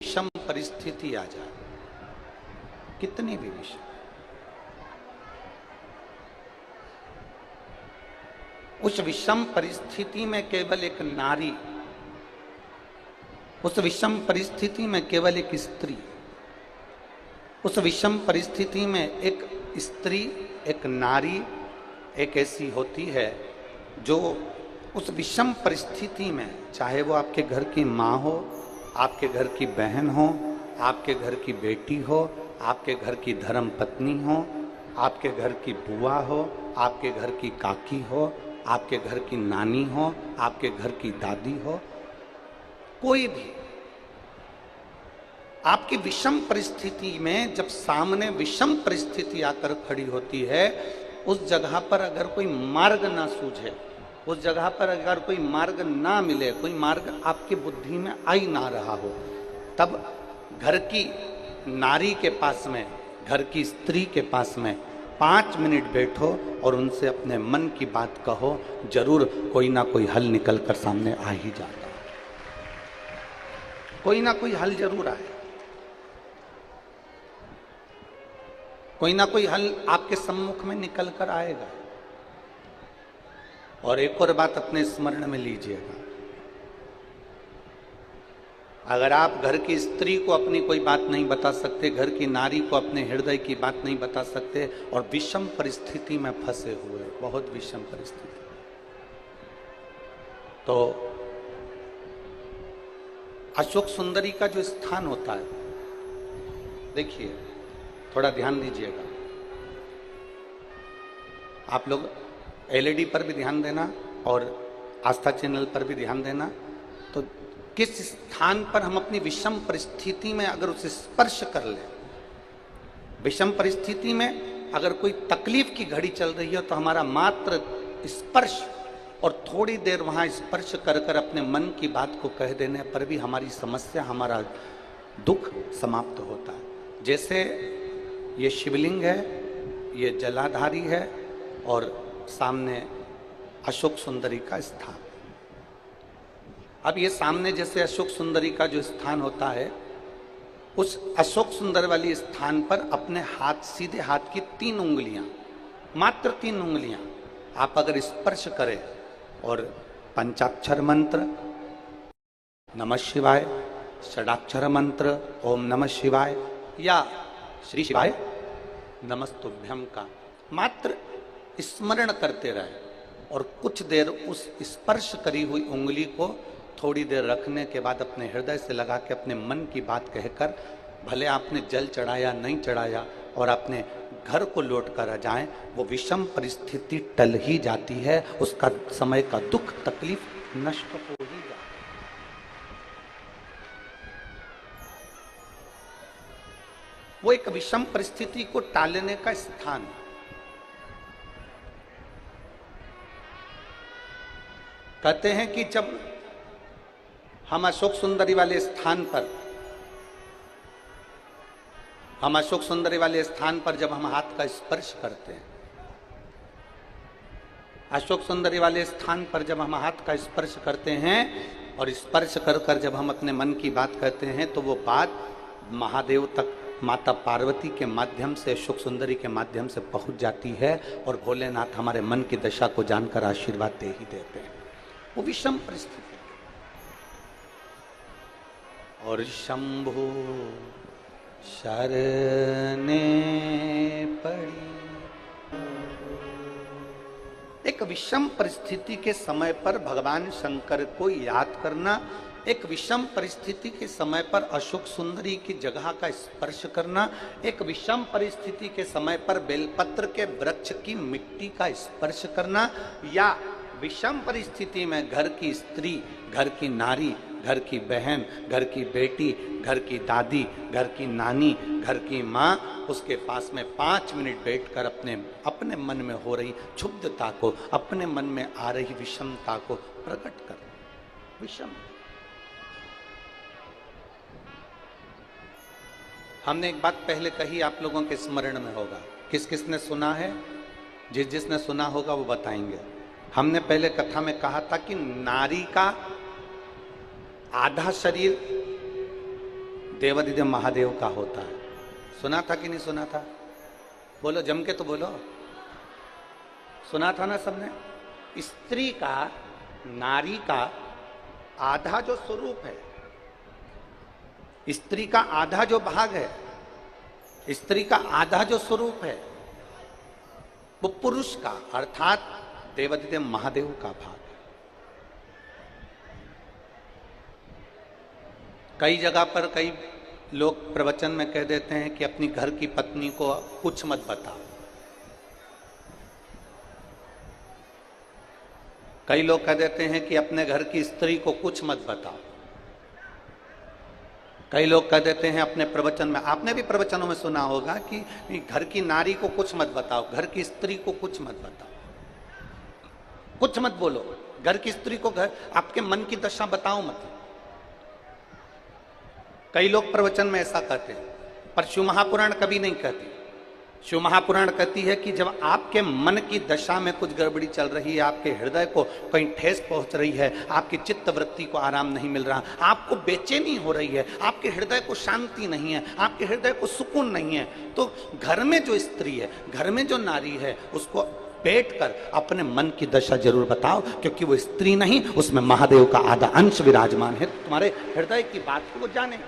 विषम परिस्थिति आ जाए, कितनी भी विषम, उस विषम परिस्थिति में केवल एक नारी, उस विषम परिस्थिति में केवल एक स्त्री, उस विषम परिस्थिति में एक स्त्री, एक नारी एक ऐसी होती है जो उस विषम परिस्थिति में, चाहे वो आपके घर की माँ हो, आपके घर की बहन हो, आपके घर की बेटी हो, आपके घर की धर्म पत्नी हो, आपके घर की बुआ हो, आपके घर की काकी हो, आपके घर की नानी हो, आपके घर की दादी हो, कोई भी आपकी विषम परिस्थिति में जब सामने विषम परिस्थिति आकर खड़ी होती है, उस जगह पर अगर कोई मार्ग ना सूझे, उस जगह पर अगर कोई मार्ग ना मिले, कोई मार्ग आपकी बुद्धि में आ ही ना रहा हो, तब घर की नारी के पास में, घर की स्त्री के पास में 5 मिनट बैठो और उनसे अपने मन की बात कहो, जरूर कोई ना कोई हल निकल कर सामने आ ही जाता है। कोई ना कोई हल जरूर आए, कोई ना कोई हल आपके सम्मुख में निकल कर आएगा। और एक और बात अपने स्मरण में लीजिएगा, अगर आप घर की स्त्री को अपनी कोई बात नहीं बता सकते, घर की नारी को अपने हृदय की बात नहीं बता सकते और विषम परिस्थिति में फंसे हुए, बहुत विषम परिस्थिति, तो अशोक सुंदरी का जो स्थान होता है, देखिए थोड़ा ध्यान दीजिएगा, आप लोग एलईडी पर भी ध्यान देना और आस्था चैनल पर भी ध्यान देना। तो किस स्थान पर हम अपनी विषम परिस्थिति में अगर उसे स्पर्श कर ले, विषम परिस्थिति में अगर कोई तकलीफ की घड़ी चल रही है, तो हमारा मात्र स्पर्श और थोड़ी देर वहां स्पर्श कर कर अपने मन की बात को कह देने पर भी हमारी समस्या, हमारा दुख समाप्त होता है। जैसे ये शिवलिंग है, ये जलाधारी है और सामने अशोक सुंदरी का स्थान। अब ये सामने जैसे अशोक सुंदरी का जो स्थान होता है, उस अशोक सुंदर वाली स्थान पर अपने हाथ, सीधे हाथ की 3 उंगलियां, मात्र 3 उंगलियां आप अगर स्पर्श करें और पंचाक्षर मंत्र नमः शिवाय, षडाक्षर मंत्र ओम नमः शिवाय या श्री शिवाय नमस्तुभ्यम का मात्र स्मरण करते रहे और कुछ देर उस स्पर्श करी हुई उंगली को थोड़ी देर रखने के बाद अपने हृदय से लगा के अपने मन की बात कहकर, भले आपने जल चढ़ाया नहीं चढ़ाया, और अपने घर को लौट कर आ जाएं, वो विषम परिस्थिति टल ही जाती है, उसका समय का दुख तकलीफ नष्ट हो ही जाती है। वो एक विषम परिस्थिति को टालने का स्थान है। कहते हैं कि जब हम अशोक सुंदरी वाले स्थान पर, जब हम हाथ का स्पर्श करते हैं, अशोक सुंदरी वाले स्थान पर जब हम हाथ का स्पर्श करते हैं और स्पर्श कर कर जब हम अपने मन की बात कहते हैं, तो वो बात महादेव तक, माता पार्वती के माध्यम से, अशोक सुंदरी के माध्यम से पहुंच जाती है और भोलेनाथ हमारे मन की दशा को जानकर आशीर्वाद दे ही देते हैं। वो विषम परिस्थिति। और शंभु शरणे पड़ी, एक विषम परिस्थिति के समय पर भगवान शंकर को याद करना, एक विषम परिस्थिति के समय पर अशोक सुंदरी की जगह का स्पर्श करना, एक विषम परिस्थिति के समय पर बेलपत्र के वृक्ष की मिट्टी का स्पर्श करना, या विषम परिस्थिति में घर की स्त्री, घर की नारी, घर की बहन, घर की बेटी, घर की दादी, घर की नानी, घर की माँ, उसके पास में 5 मिनट बैठकर अपने मन में हो रही क्षुब्धता को, अपने मन में आ रही विषमता को प्रकट कर। विषम, हमने एक बात पहले कही, आप लोगों के स्मरण में होगा, किस किसने सुना है? जिसने सुना होगा वो बताएंगे। हमने पहले कथा में कहा था कि नारी का आधा शरीर देवादिदेव महादेव का होता है। सुना था कि नहीं सुना था? बोलो, जम के तो बोलो। सुना था ना सबने? स्त्री का, नारी का आधा जो स्वरूप है, स्त्री का आधा जो भाग है, स्त्री का आधा जो स्वरूप है, वो पुरुष का अर्थात देवादिदेव महादेव का भाग है। कई जगह पर कई लोग प्रवचन में कह देते हैं कि अपनी घर की पत्नी को कुछ मत बताओ। कई लोग कह देते हैं कि अपने घर की स्त्री को कुछ मत बताओ। कई लोग कह देते हैं अपने प्रवचन में, आपने भी प्रवचनों में सुना होगा कि घर की नारी को कुछ मत बताओ, घर की स्त्री को कुछ मत बताओ, कुछ मत बोलो, घर की स्त्री को घर आपके मन की दशा बताओ मत। कई लोग प्रवचन में ऐसा कहते हैं, पर शिव महापुराण कभी नहीं कहती। शिव महापुराण कहती है कि जब आपके मन की दशा में कुछ गड़बड़ी चल रही है, आपके हृदय को कहीं ठेस पहुंच रही है, आपकी चित्त वृत्ति को आराम नहीं मिल रहा, आपको बेचैनी हो रही है, आपके हृदय को शांति नहीं है, आपके हृदय को सुकून नहीं है, तो घर में जो स्त्री है, घर में जो नारी है, उसको बैठकर अपने मन की दशा जरूर बताओ, क्योंकि वो स्त्री नहीं, उसमें महादेव का आधा अंश विराजमान है। तुम्हारे हृदय की बात को वो जाने।